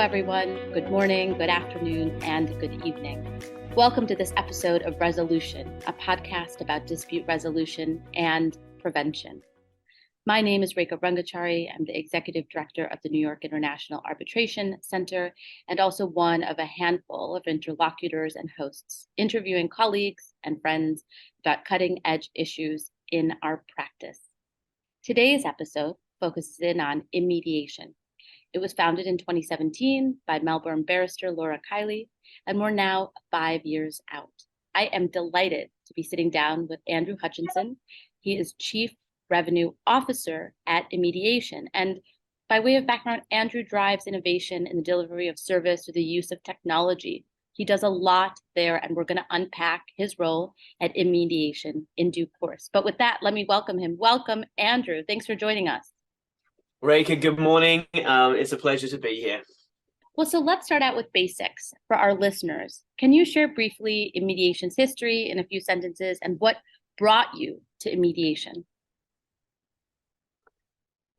everyone. Good morning, good afternoon, and good evening. Welcome to this episode of Resolution, a podcast about dispute resolution and prevention. My name is Rekha Rangachari. I'm the Executive Director of the New York International Arbitration Center and also one of a handful of interlocutors and hosts, interviewing colleagues and friends about cutting-edge issues in our practice. Today's episode focuses in on Immediation. It was founded in 2017 by Melbourne barrister Laura Kiley, and we're now 5 years out. I am delighted to be sitting down with Andrew Hutchinson. He is Chief Revenue Officer at Mediation. And by way of background, Andrew drives innovation in the delivery of service through the use of technology. He does a lot there, and we're going to unpack his role at Immediation in due course. But with that, let me welcome him. Welcome, Andrew. Thanks for joining us. Rekha, good morning. It's a pleasure to be here. Well, so let's start out with basics for our listeners. Can you share briefly Immediation's history in a few sentences and what brought you to Immediation?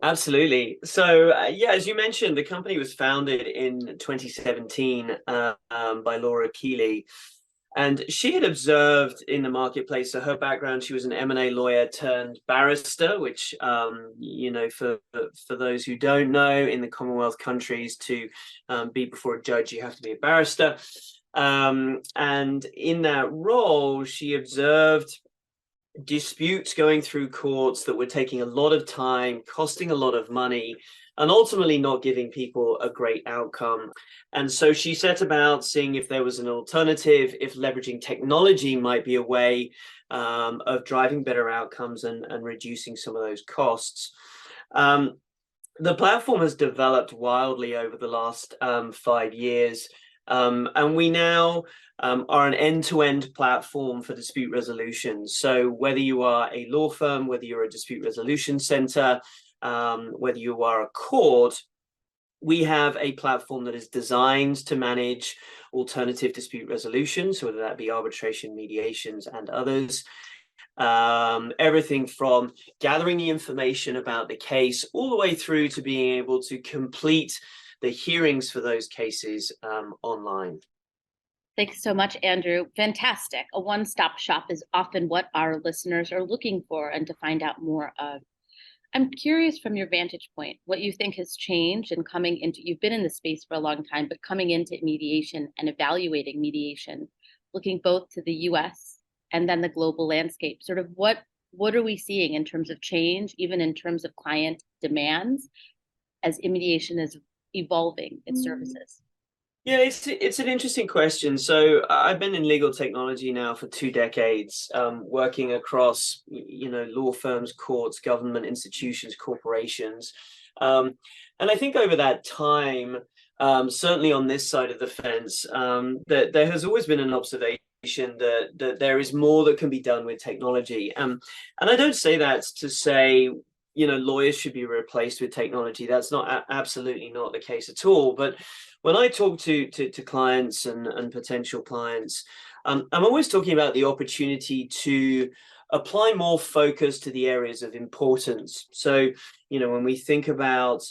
Absolutely. So, as you mentioned, the company was founded in 2017 by Laura Kiley. And she had observed in the marketplace, so her background, she was an M&A lawyer turned barrister, which, for those who don't know, in the Commonwealth countries, to be before a judge, you have to be a barrister. And in that role, she observed disputes going through courts that were taking a lot of time, costing a lot of money, and ultimately not giving people a great outcome. And so she set about seeing if there was an alternative, if leveraging technology might be a way of driving better outcomes and reducing some of those costs. The platform has developed wildly over the last 5 years, and we now are an end-to-end platform for dispute resolution. So whether you are a law firm, whether you're a dispute resolution center, whether you are a court, we have a platform that is designed to manage alternative dispute resolution, so whether that be arbitration, mediations, and others. Everything from gathering the information about the case all the way through to being able to complete the hearings for those cases online. Thanks so much, Andrew. Fantastic. A one-stop shop is often what our listeners are looking for and to find out more of. I'm curious from your vantage point, what you think has changed in coming into, you've been in the space for a long time, but coming into mediation and evaluating mediation, looking both to the US and then the global landscape, sort of what are we seeing in terms of change, even in terms of client demands as Immediation is evolving its services? Yeah, it's an interesting question. So I've been in legal technology now for 2 decades, working across, law firms, courts, government institutions, corporations. And I think over that time, certainly on this side of the fence, that there has always been an observation that there is more that can be done with technology. And I don't say that to say, lawyers should be replaced with technology. That's not absolutely not the case at all. But when I talk to clients and potential clients, I'm always talking about the opportunity to apply more focus to the areas of importance. So, when we think about,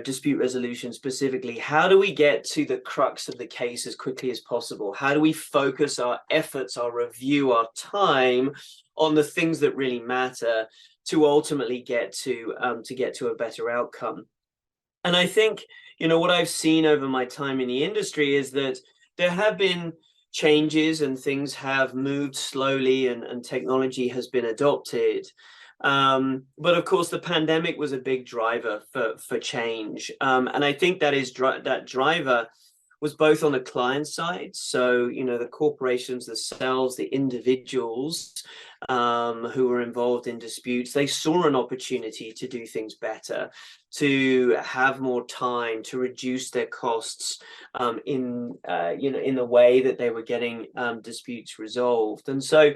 dispute resolution specifically, how do we get to the crux of the case as quickly as possible? How do we focus our efforts, our review, our time on the things that really matter to ultimately get to a better outcome? And I think, what I've seen over my time in the industry is that there have been changes and things have moved slowly and technology has been adopted. But of course, the pandemic was a big driver for change. And I think that driver was both on the client side. So, the corporations themselves, the individuals who were involved in disputes, they saw an opportunity to do things better, to have more time, to reduce their costs in the way that they were getting disputes resolved. And so,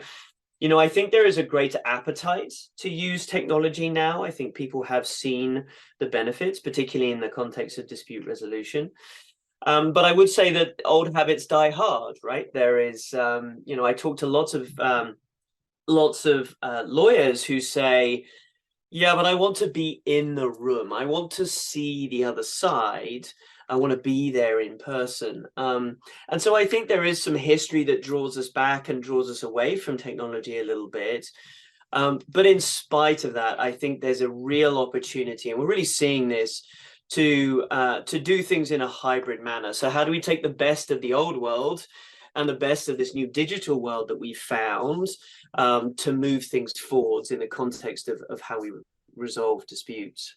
I think there is a greater appetite to use technology now. I think people have seen the benefits, particularly in the context of dispute resolution. But I would say that old habits die hard, right? There is, I talk to lots of lawyers who say, yeah, but I want to be in the room. I want to see the other side. I want to be there in person. And so I think there is some history that draws us back and draws us away from technology a little bit. But in spite of that, I think there's a real opportunity, and we're really seeing this, to do things in a hybrid manner. So how do we take the best of the old world and the best of this new digital world that we found, to move things forwards in the context of how we resolve disputes?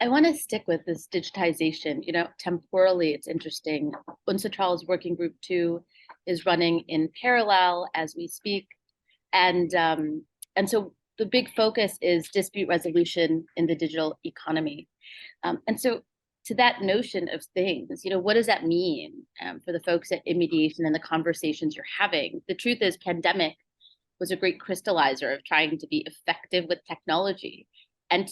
I want to stick with this digitization. Temporally, it's interesting. UNCITRAL's Working Group 2 is running in parallel as we speak. And so the big focus is dispute resolution in the digital economy. And so to that notion of things, what does that mean for the folks at Immediation and the conversations you're having? The truth is, pandemic was a great crystallizer of trying to be effective with technology. And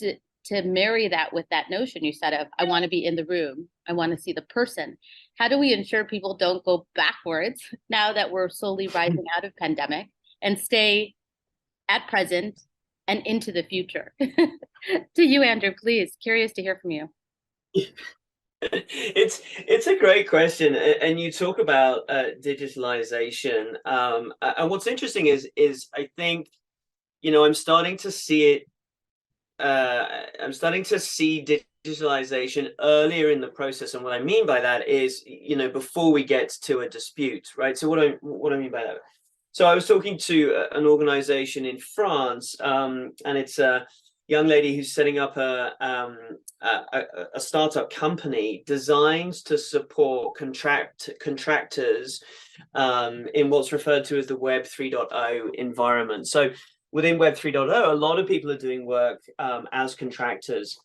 to marry that with that notion you said of, I want to be in the room, I want to see the person. How do we ensure people don't go backwards now that we're slowly rising out of pandemic, and stay at present and into the future? To you, Andrew, please. Curious to hear from you. It's a great question, and you talk about digitalization. And what's interesting is I think I'm starting to see it. I'm starting to see digitalization earlier in the process, and what I mean by that is before we get to a dispute, right? So what I mean by that. So I was talking to an organization in France, and it's a young lady who's setting up a startup company designed to support contractors in what's referred to as the Web 3.0 environment. So within Web 3.0, a lot of people are doing work as contractors.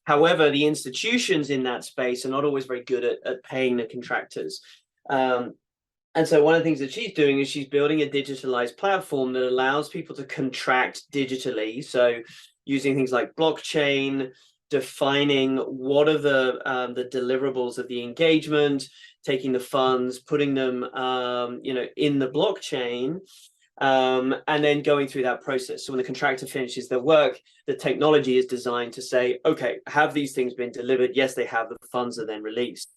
However, the institutions in that space are not always very good at paying the contractors. And so one of the things that she's doing is she's building a digitalized platform that allows people to contract digitally. So using things like blockchain, defining what are the deliverables of the engagement, taking the funds, putting them in the blockchain, and then going through that process. So when the contractor finishes their work, the technology is designed to say, okay, have these things been delivered? Yes, they have. The funds are then released.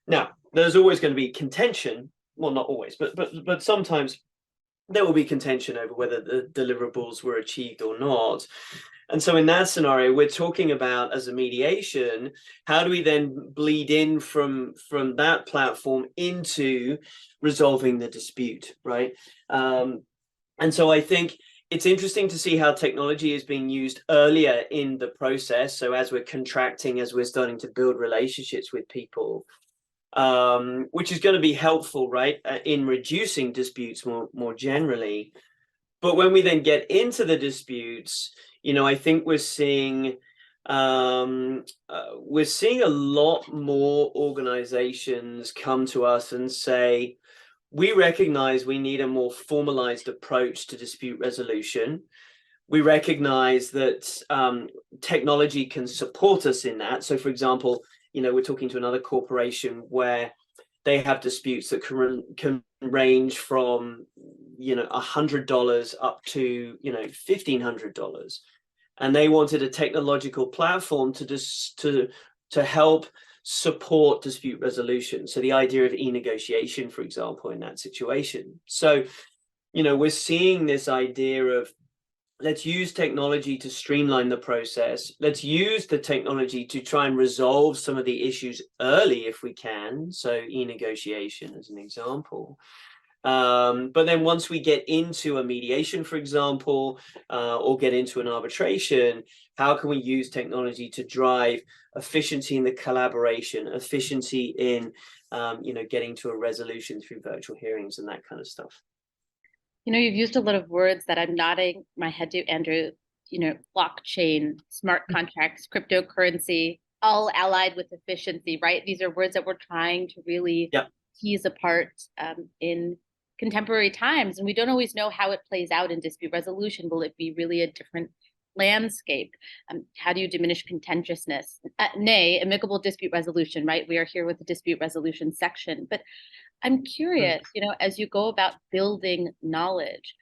Now, there's always going to be contention. Well, not always, but sometimes there will be contention over whether the deliverables were achieved or not. And so in that scenario, we're talking about, as a mediation, how do we then bleed in from that platform into resolving the dispute, right? And so I think it's interesting to see how technology is being used earlier in the process. So as we're contracting, as we're starting to build relationships with people, which is going to be helpful, right, in reducing disputes more generally. But when we then get into the disputes, I think we're seeing a lot more organizations come to us and say, we recognize we need a more formalized approach to dispute resolution. We recognize that technology can support us in that. So, for example, we're talking to another corporation where they have disputes that can range from $100 up to $1,500, and they wanted a technological platform to help support dispute resolution. So the idea of e-negotiation, for example, in that situation. So we're seeing this idea of, let's use technology to streamline the process. Let's use the technology to try and resolve some of the issues early if we can. So e-negotiation as an example. But then once we get into a mediation, for example, or get into an arbitration, how can we use technology to drive efficiency in the collaboration, efficiency in, getting to a resolution through virtual hearings and that kind of stuff? You've used a lot of words that I'm nodding my head to, Andrew. Blockchain, smart contracts, cryptocurrency, all allied with efficiency, right? These are words that we're trying to really tease apart in contemporary times. And we don't always know how it plays out in dispute resolution. Will it be really a different landscape? How do you diminish contentiousness? Nay, amicable dispute resolution, right? We are here with the dispute resolution section. But I'm curious, as you go about building knowledge,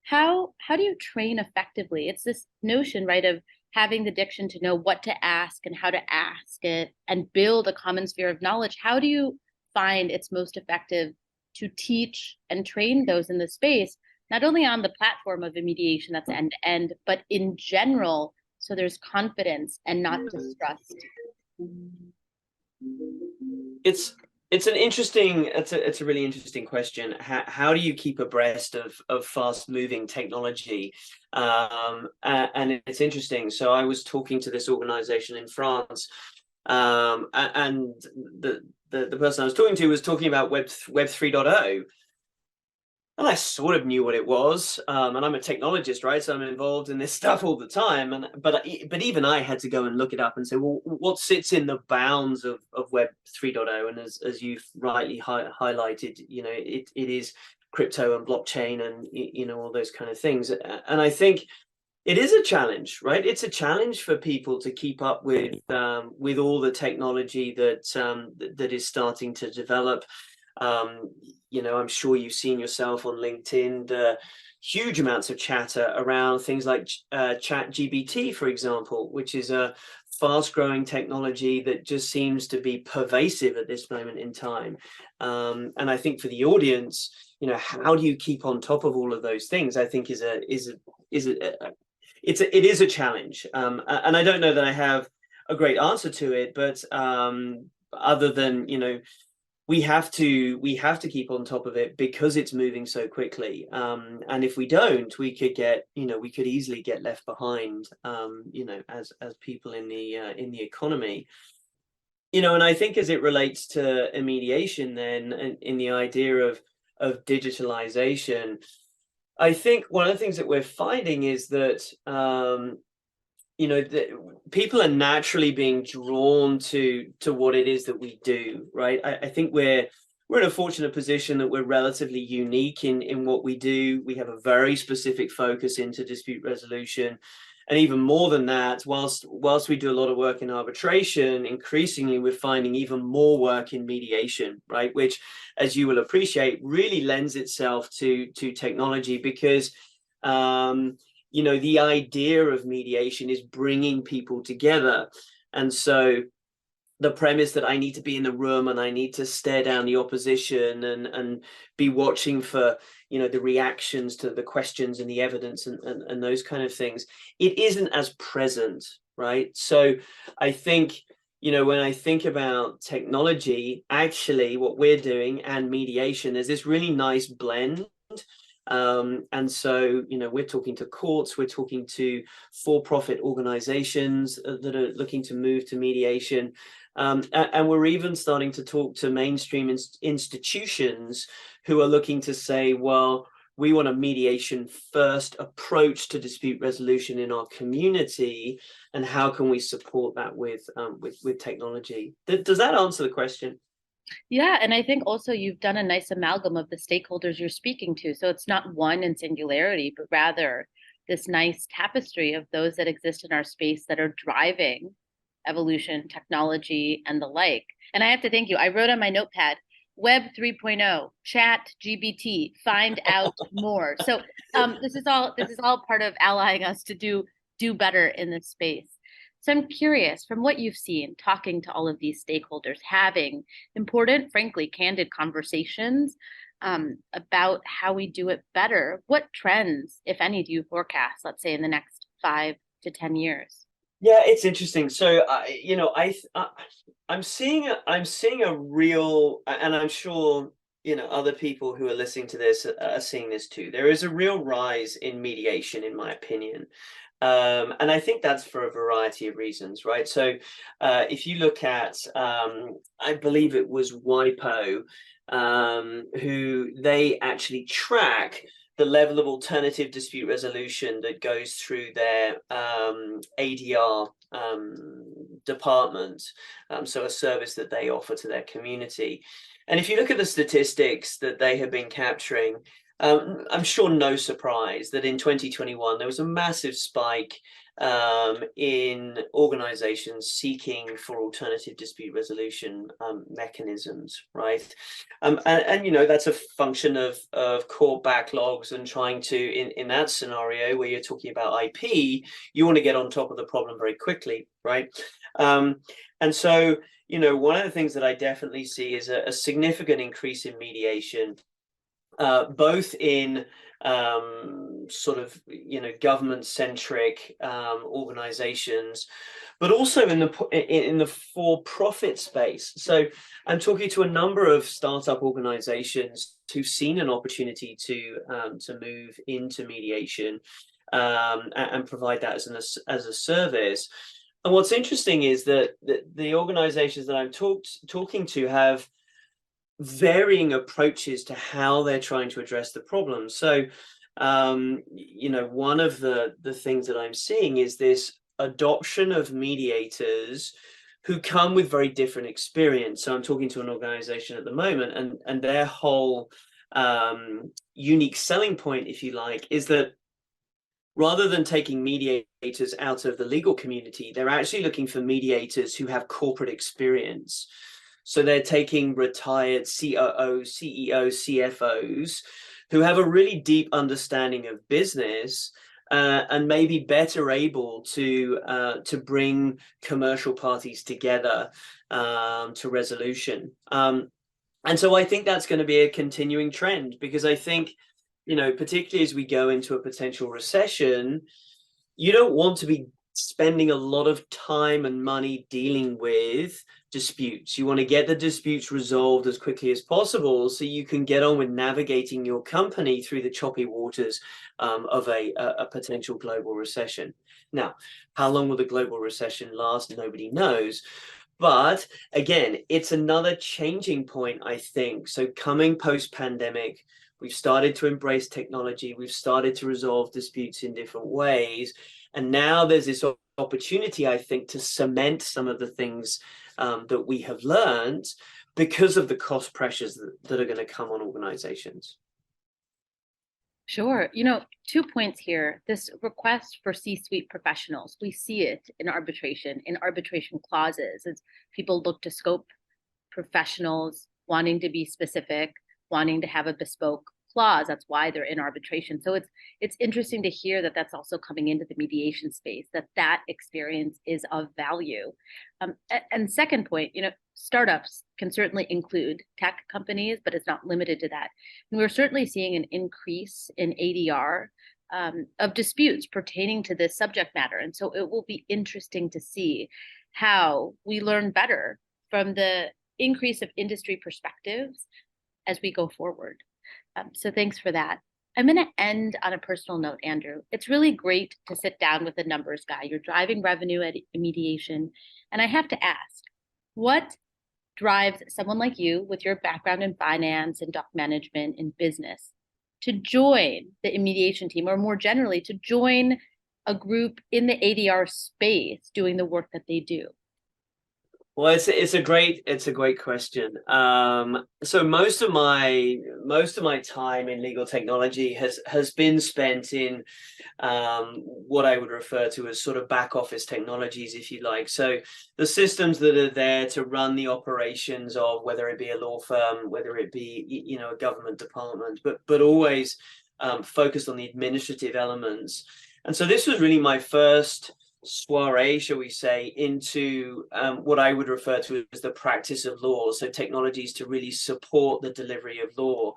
how do you train effectively? It's this notion, right, of having the diction to know what to ask and how to ask it and build a common sphere of knowledge, how do you find it's most effective to teach and train those in the space, not only on the platform of Immediation that's end to end, but in general, so there's confidence and not distrust? It's an interesting, it's a really interesting question. How do you keep abreast of fast moving technology? And it's interesting. So I was talking to this organization in France, and the person I was talking to was talking about Web 3.0. And I sort of knew what it was, and I'm a technologist, right? So I'm involved in this stuff all the time. But even I had to go and look it up and say, well, what sits in the bounds of Web 3.0? And as you've rightly highlighted, it is crypto and blockchain and all those kind of things. And I think it is a challenge, right? It's a challenge for people to keep up with all the technology that is starting to develop. I'm sure you've seen yourself on LinkedIn, the huge amounts of chatter around things like ChatGPT, for example, which is a fast growing technology that just seems to be pervasive at this moment in time. And I think for the audience, how do you keep on top of all of those things? I think it is a challenge. And I don't know that I have a great answer to it, but other than, we have to keep on top of it because it's moving so quickly. And if we don't, we could easily get left behind, as people in the economy. And I think as it relates to Immediation, then in the idea of digitalization, I think one of the things that we're finding is that people are naturally being drawn to what it is that we do, right? I think we're in a fortunate position that we're relatively unique in what we do. We have a very specific focus into dispute resolution. And even more than that, whilst we do a lot of work in arbitration, increasingly we're finding even more work in mediation, right? Which, as you will appreciate, really lends itself to technology because the idea of mediation is bringing people together. And so the premise that I need to be in the room and I need to stare down the opposition and be watching for, the reactions to the questions and the evidence and those kind of things, it isn't as present, right? So I think, when I think about technology, actually what we're doing and mediation, there's this really nice blend. And so, we're talking to courts, we're talking to for-profit organizations that are looking to move to mediation. And we're even starting to talk to mainstream institutions who are looking to say, well, we want a mediation first approach to dispute resolution in our community, and how can we support that with technology? Does that answer the question? Yeah, and I think also you've done a nice amalgam of the stakeholders you're speaking to. So it's not one in singularity, but rather this nice tapestry of those that exist in our space that are driving evolution, technology, and the like. And I have to thank you. I wrote on my notepad, Web 3.0, Chat GBT, find out more. So this is all part of allying us to do better in this space. So I'm curious, from what you've seen, talking to all of these stakeholders, having important, frankly, candid conversations about how we do it better, what trends, if any, do you forecast, let's say, in the next 5 to 10 years? Yeah, it's interesting. So, I'm seeing a real, and I'm sure, other people who are listening to this are seeing this too. There is a real rise in mediation, in my opinion. And I think that's for a variety of reasons, right? So if you look at, I believe it was WIPO, who they actually track the level of alternative dispute resolution that goes through their ADR department, so a service that they offer to their community. And if you look at the statistics that they have been capturing, I'm sure no surprise that in 2021 there was a massive spike in organizations seeking for alternative dispute resolution mechanisms, right? And you know, that's a function of court backlogs and trying to, in that scenario where you're talking about IP, you want to get on top of the problem very quickly, right? And so, you know, one of the things that I definitely see is a significant increase in mediation, both in sort of, you know, government-centric organizations, but also in the for-profit space. So I'm talking to a number of startup organizations who've seen an opportunity to move into mediation and provide that as a service. And what's interesting is that the organizations that I'm talking to have varying approaches to how they're trying to address the problem. So, you know, one of the things that I'm seeing is this adoption of mediators who come with very different experience. So I'm talking to an organization at the moment, and their whole unique selling point, if you like, is that rather than taking mediators out of the legal community, they're actually looking for mediators who have corporate experience. So they're taking retired COOs, CEOs, CFOs who have a really deep understanding of business and maybe better able to bring commercial parties together to resolution. And so I think that's going to be a continuing trend, because I think, you know, particularly as we go into a potential recession, you don't want to be spending a lot of time and money dealing with disputes. You want to get the disputes resolved as quickly as possible so you can get on with navigating your company through the choppy waters of a potential global recession. Now, how long will the global recession last? Nobody knows. But again, it's another changing point, I think. So coming post-pandemic, we've started to embrace technology. We've started to resolve disputes in different ways. And now there's this opportunity, I think, to cement some of the things that we have learned because of the cost pressures that are going to come on organizations. Sure. You know, 2 points here. This request for C-suite professionals, we see it in arbitration clauses, as people look to scope professionals wanting to be specific, wanting to have a bespoke clause. That's why they're in arbitration. So it's interesting to hear that that's also coming into the mediation space, that experience is of value. And second point, you know, startups can certainly include tech companies, but it's not limited to that. And we're certainly seeing an increase in ADR of disputes pertaining to this subject matter. And so it will be interesting to see how we learn better from the increase of industry perspectives as we go forward. So thanks for that. I'm going to end on a personal note, Andrew. It's really great to sit down with a numbers guy. You're driving revenue at Mediation. And I have to ask, what drives someone like you with your background in finance and doc management and business to join the Mediation team, or more generally, to join a group in the ADR space doing the work that they do? Well, it's a great question. So most of my time in legal technology has been spent in what I would refer to as sort of back office technologies, if you like. So the systems that are there to run the operations of, whether it be a law firm, whether it be, you know, a government department, but always focused on the administrative elements. And so this was really my first soiree, shall we say, into what I would refer to as the practice of law, so technologies to really support the delivery of law.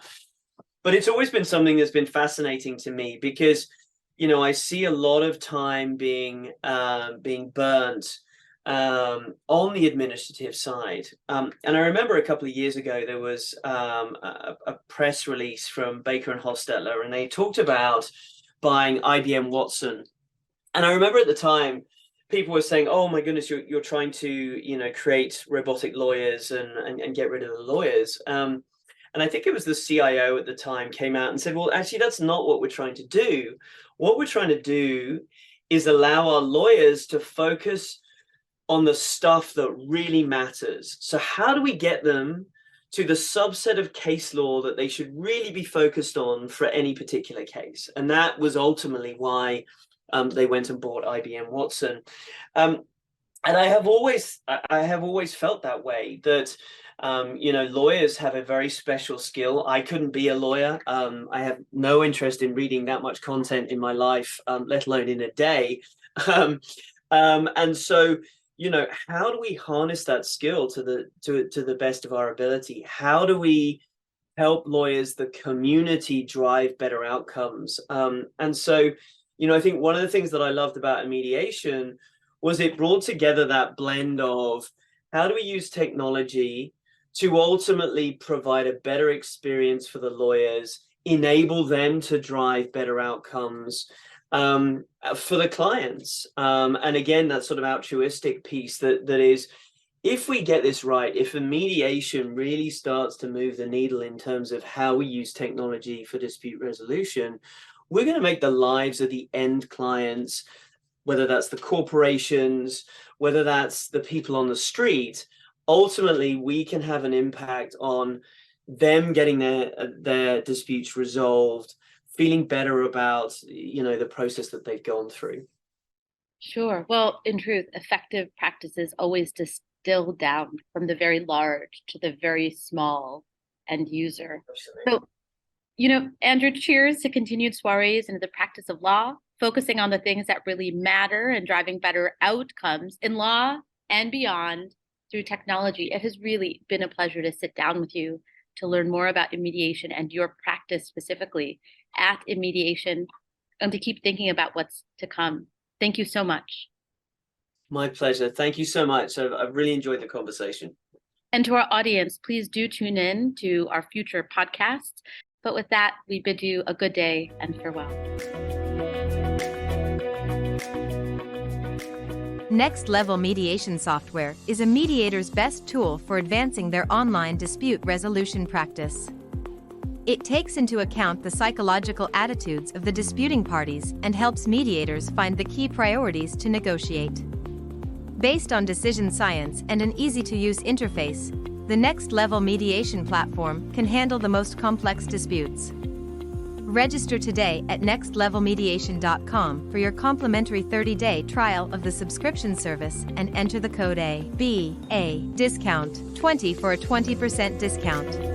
But it's always been something that's been fascinating to me because, you know, I see a lot of time being burnt on the administrative side. And I remember a couple of years ago, there was a press release from Baker and Hofstetler, and they talked about buying IBM Watson. And I remember at the time, people were saying, "Oh my goodness, you're trying to, you know, create robotic lawyers and get rid of the lawyers." And I think it was the CIO at the time came out and said, "Well, actually, that's not what we're trying to do. What we're trying to do is allow our lawyers to focus on the stuff that really matters. So how do we get them to the subset of case law that they should really be focused on for any particular case. And that was ultimately why they went and bought IBM Watson. And I have always felt that way, that lawyers have a very special skill. I couldn't be a lawyer. I have no interest in reading that much content in my life, let alone in a day. And so, how do we harness that skill to the best of our ability? How do we help lawyers, the community, drive better outcomes? And so, I think one of the things that I loved about Immediation was it brought together that blend of how do we use technology to ultimately provide a better experience for the lawyers, enable them to drive better outcomes for the clients. And again, that sort of altruistic piece that is, if we get this right, if Immediation really starts to move the needle in terms of how we use technology for dispute resolution, we're going to make the lives of the end clients, whether that's the corporations, whether that's the people on the street, ultimately we can have an impact on them getting their disputes resolved, feeling better about, the process that they've gone through. Sure. Well, in truth, effective practices always distill down from the very large to the very small end user. Absolutely. So, Andrew, cheers to continued soirees into the practice of law, focusing on the things that really matter and driving better outcomes in law and beyond through technology. It has really been a pleasure to sit down with you to learn more about Immediation and your practice specifically at Immediation, and to keep thinking about what's to come. Thank you so much. My pleasure. Thank you so much. I've really enjoyed the conversation. And to our audience, please do tune in to our future podcasts. But with that, we bid you a good day and farewell. Next Level Mediation software is a mediator's best tool for advancing their online dispute resolution practice. It takes into account the psychological attitudes of the disputing parties and helps mediators find the key priorities to negotiate. Based on decision science and an easy-to-use interface, the Next Level Mediation platform can handle the most complex disputes. Register today at nextlevelmediation.com for your complimentary 30-day trial of the subscription service and enter the code ABA discount 20 for a 20% discount.